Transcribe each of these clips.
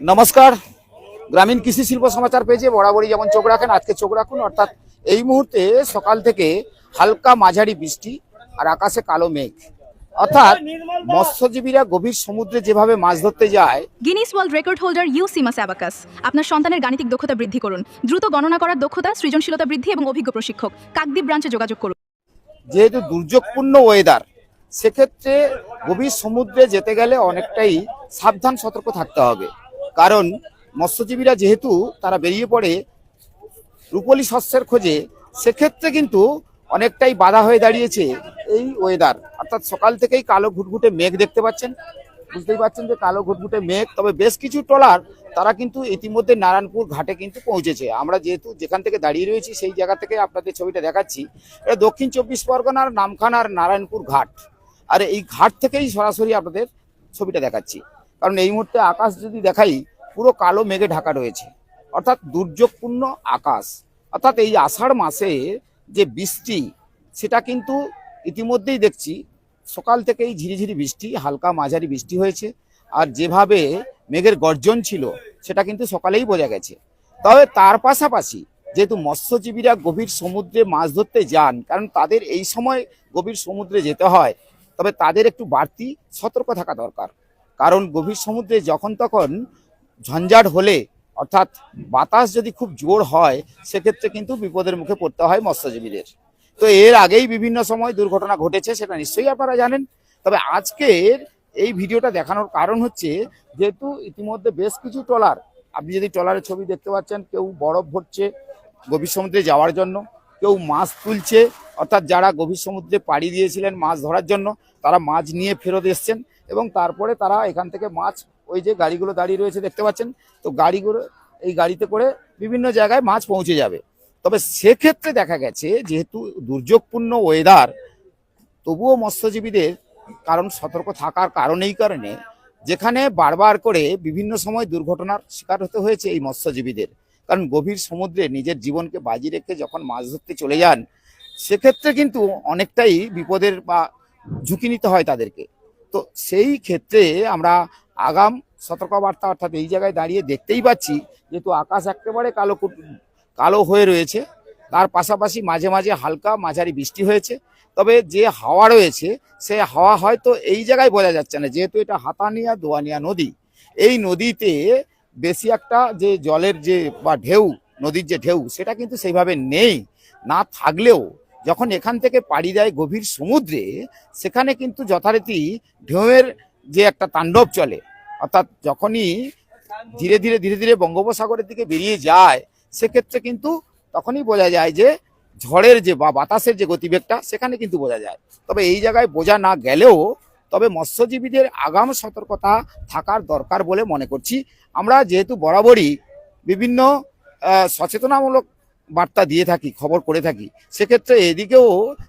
নমস্কার। গ্রামীণ কৃষি শিল্প সমাচার পেজে বরাবরই যেমন চোখ রাখেন, আজকে চোখ রাখুন। অর্থাৎ এই মুহূর্তে সকাল থেকে হালকা মাঝারি বৃষ্টি আর আকাশে কালো মেঘ। অর্থাৎ মৎস্যজীবীরা গভীর সমুদ্রে যেভাবে মাছ ধরতে যায়। Guinness world record holder UCMAS abacus. আপনার সন্তানের গাণিতিক দক্ষতা বৃদ্ধি করুন, দ্রুত গণনা করার দক্ষতা, সৃজনশীলতা বৃদ্ধি এবং অভিজ্ঞ প্রশিক্ষক। কাকদ্বীপ ব্রাঞ্চে যোগাযোগ করুন। যেহেতু দুর্যোগপূর্ণ ওয়েদার, সেক্ষেত্রে গভীর সমুদ্রে যেতে গেলে অনেকটাই সাবধান সতর্ক থাকতে হবে। কারণ মৎস্যজীবীরা যেহেতু তারা বেরিয়ে পড়ে রূপলি শস্যের খোঁজে, সেক্ষেত্রে কিন্তু অনেকটাই বাধা হয়ে দাঁড়িয়েছে এই ওয়েদার। অর্থাৎ সকাল থেকেই কালো ঘুটঘুটে মেঘ দেখতে পাচ্ছেন, বুঝতেই পারছেন যে কালো ঘুটঘুটে মেঘ। তবে বেশ কিছু ট্রলার তারা কিন্তু ইতিমধ্যে নারায়ণপুর ঘাটে কিন্তু পৌঁছেছে। আমরা যেহেতু যেখান থেকে দাঁড়িয়ে রয়েছি সেই জায়গা থেকে আপনাদের ছবিটা দেখাচ্ছি। এটা দক্ষিণ 24 পরগনার নামখানার নারায়ণপুর ঘাট, আর এই ঘাট থেকেই সরাসরি আপনাদের ছবিটা দেখাচ্ছি। কারণ এই মুহূর্তে আকাশ যদি দেখাই, পুরো কালো মেঘে ঢাকা রয়েছে, অর্থাৎ দুর্যোগপূর্ণ আকাশ। অর্থাৎ এই আষাঢ় মাসে যে বৃষ্টি, সেটা কিন্তু ইতিমধ্যেই দেখছি সকাল থেকেই ঝিরিঝিরি বৃষ্টি, হালকা মাঝারি বৃষ্টি হয়েছে। আর যেভাবে মেঘের গর্জন ছিল সেটা কিন্তু সকালেই বোঝা গেছে। তবে তার পাশাপাশি যেহেতু মৎস্যজীবীরা গভীর সমুদ্রে মাছ ধরতে যান, কারণ তাদের এই সময় গভীর সমুদ্রে যেতে হয়, তবে তাদের একটু বাড়তি সতর্ক থাকা দরকার। কারণ গভীর সমুদ্রে যখন তখন ঝঞ্ঝাট হলে, অর্থাৎ বাতাস যদি খুব জোর হয়, সেক্ষেত্রে কিন্তু বিপদের মুখে পড়তে হয় মৎস্যজীবীদের। তো এর আগেই বিভিন্ন সময় দুর্ঘটনা ঘটেছে, সেটা নিশ্চয়ই আপনারা জানেন। তবে আজকের এই ভিডিওটা দেখানোর কারণ হচ্ছে, যেহেতু ইতিমধ্যে বেশ কিছু ট্রলার, আপনি যদি ট্রলারের ছবি দেখতে পাচ্ছেন, কেউ বরফ ভরছে গভীর সমুদ্রে যাওয়ার জন্য, কেউ মাছ তুলছে। অর্থাৎ যারা গভীর সমুদ্রে পাড়ি দিয়েছিলেন মাছ ধরার জন্য, তারা মাছ নিয়ে ফেরত এসছেন এবং তারপরে তারা এখান থেকে মাছ, ওই যে গাড়িগুলো দাঁড়িয়ে রয়েছে দেখতে পাচ্ছেন, তো গাড়িগুলো, এই গাড়িতে করে বিভিন্ন জায়গায় মাছ পৌঁছে যাবে। তবে সেক্ষেত্রে দেখা গেছে যেহেতু দুর্যোগপূর্ণ ওয়েদার, তবুও মৎস্যজীবীদের কারণ সতর্ক থাকার কারণে যেখানে বারবার করে বিভিন্ন সময় দুর্ঘটনার শিকার হতে হয়েছে এই মৎস্যজীবীদের। কারণ গভীর সমুদ্রে নিজের জীবনকে বাজি রেখে যখন মাছ ধরতে চলে যান, সেক্ষেত্রে কিন্তু অনেকটাই বিপদের বা ঝুঁকি নিতে হয় তাদেরকে। তো সেই ক্ষেত্রে আমরা আগাম সতর্কবার্তা, অর্থাৎ এই জায়গায় দাঁড়িয়ে দেখতেই পাচ্ছি, যেহেতু আকাশ একেবারে কালো হয়ে রয়েছে, তার পাশাপাশি মাঝে মাঝে হালকা মাঝারি বৃষ্টি হয়েছে। তবে যে হাওয়া রয়েছে, সে হাওয়া হয়তো এই জায়গায় বোঝা যাচ্ছে না, যেহেতু এটা হাতানিয়া দোয়ানিয়া নদী। এই নদীতে বেশি একটা যে জলের যে বা ঢেউ, নদীর যে ঢেউ, সেটা কিন্তু সেইভাবে নেই। না থাকলেও যখন এখান থেকে পাড়ি দেয় গভীর সমুদ্রে, সেখানে কিন্তু যথারীতি ঢেউয়ের যে একটা তাণ্ডব চলে। অর্থাৎ যখনই ধীরে ধীরে ধীরে ধীরে বঙ্গোপসাগরের দিকে বেরিয়ে যায়, সেক্ষেত্রে কিন্তু তখনই বোঝা যায় যে ঝড়ের যে বা বাতাসের যে গতিবেগটা, সেখানে কিন্তু বোঝা যায়। তবে এই জায়গায় বোঝা না গেলেও তবে মৎস্যজীবীদের আগাম সতর্কতা থাকার দরকার বলে মনে করছি। আমরা যেহেতু বরাবরই বিভিন্ন সচেতনামূলক বার্তা দিয়ে থাকি, খবর করে থাকি, সেক্ষেত্রে এদিকেও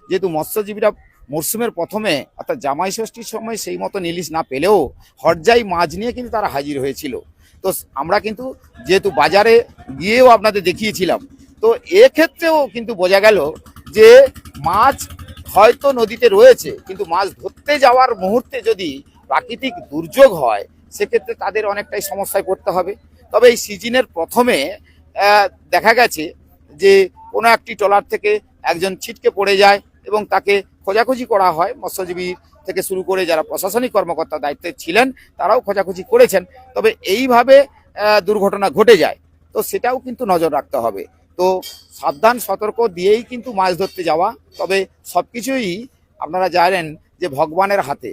যেহেতু মৎস্যজীবীরা মরশুমের প্রথমে অর্থাৎ জামাই ষষ্ঠীর সময় সেই মতো ইলিশ না পেলেও হরজাই মাছ নিয়ে কিন্তু তারা হাজির হয়েছিল। তো আমরা কিন্তু যেহেতু বাজারে গিয়েও আপনাদের দেখিয়েছিলাম, তো এক্ষেত্রেও কিন্তু বোঝা গেল যে মাছ হয়তো নদীতে রয়েছে, কিন্তু মাছ ধরতে যাওয়ার মুহূর্তে যদি প্রাকৃতিক দুর্যোগ হয়, সেক্ষেত্রে তাদের অনেকটাই সমস্যায় পড়তে হবে। তবে এই সিজনের প্রথমে দেখা গেছে যে কোনো একটি ট্রলার থেকে একজন ছিটকে পড়ে যায় এবং তাকে খোঁজাখুঁজি করা হয়। মৎস্যজীবী থেকে শুরু করে যারা প্রশাসনিক কর্মকর্তা দায়িত্বে ছিলেন, তারাও খোঁজাখুঁজি করেছেন। তবে এইভাবে দুর্ঘটনা ঘটে যায়, তো সেটাও কিন্তু নজর রাখতে হবে। তো সাবধান সতর্ক দিয়েই কিন্তু মাছ ধরতে যাওয়া। তবে সব কিছুই আপনারা জানেন যে ভগবানের হাতে।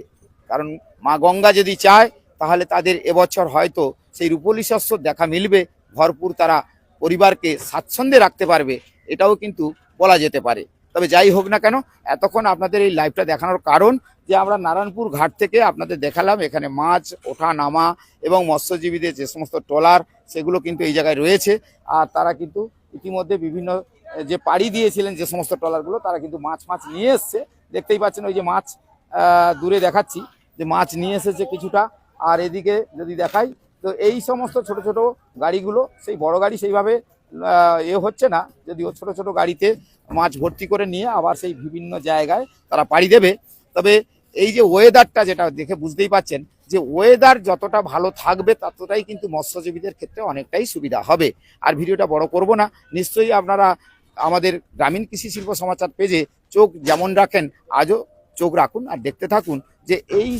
কারণ মা গঙ্গা যদি চায়, তাহলে তাদের এবছর হয়তো সেই রূপলি শস্য দেখা মিলবে, ভরপুর তারা পরিবারকে স্বাচ্ছন্দ্যে রাখতে পারবে, এটাও কিন্তু বলা যেতে পারে। তবে যাই হোক না কেন, এতক্ষণ আপনাদের এই লাইভটা দেখানোর কারণ যে আমরা নারায়ণপুর ঘাট থেকে আপনাদের দেখালাম এখানে মাছ ওঠা নামা এবং মৎস্যজীবীদের যে সমস্ত ট্রলার, সেগুলো কিন্তু এই জায়গায় রয়েছে। আর তারা কিন্তু ইতিমধ্যে বিভিন্ন যে পাড়ি দিয়েছিলেন যে সমস্ত ট্রলারগুলো, তারা কিন্তু মাছ নিয়ে এসছে। দেখতেই পাচ্ছেন ওই যে মাছ দূরে দেখাচ্ছি, যে মাছ নিয়ে এসেছে কিছুটা। আর এদিকে যদি দেখাই, তো এই সমস্ত ছোট ছোট গাড়িগুলো, সেই বড় গাড়ি সেইভাবে হচ্ছে না, যদিও ছোট ছোট গাড়িতে মাছ ভর্তি করে নিয়ে আবার সেই বিভিন্ন জায়গায় তারা পাড়ি দেবে। তবে এই যে ওয়েদারটা, যেটা দেখে বুঝতেই পাচ্ছেন যে ওয়েদার যতটা ভালো থাকবে ততটাই কিন্তু মৎস্যজীবীদের ক্ষেত্রে অনেকটাই সুবিধা হবে। আর ভিডিওটা বড় করব না, নিশ্চয়ই আপনারা আমাদের গ্রামীণ কৃষি শিল্প সমাচার পেজে চোখ যেমন রাখেন আজও চোখ রাখুন আর দেখতে থাকুন যে এই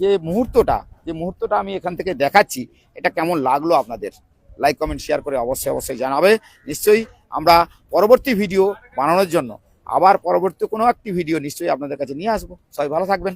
যে মুহূর্তটা আমি এখান থেকে দেখাচ্ছি এটা কেমন লাগলো আপনাদের। লাইক কমেন্ট শেয়ার করে অবশ্যই জানাবে। নিশ্চয়ই আমরা পরবর্তী ভিডিও বানানোর জন্য আবার পরবর্তী কোনো একটি ভিডিও নিশ্চয়ই আপনাদের কাছে নিয়ে আসবো। সবাই ভালো থাকবেন।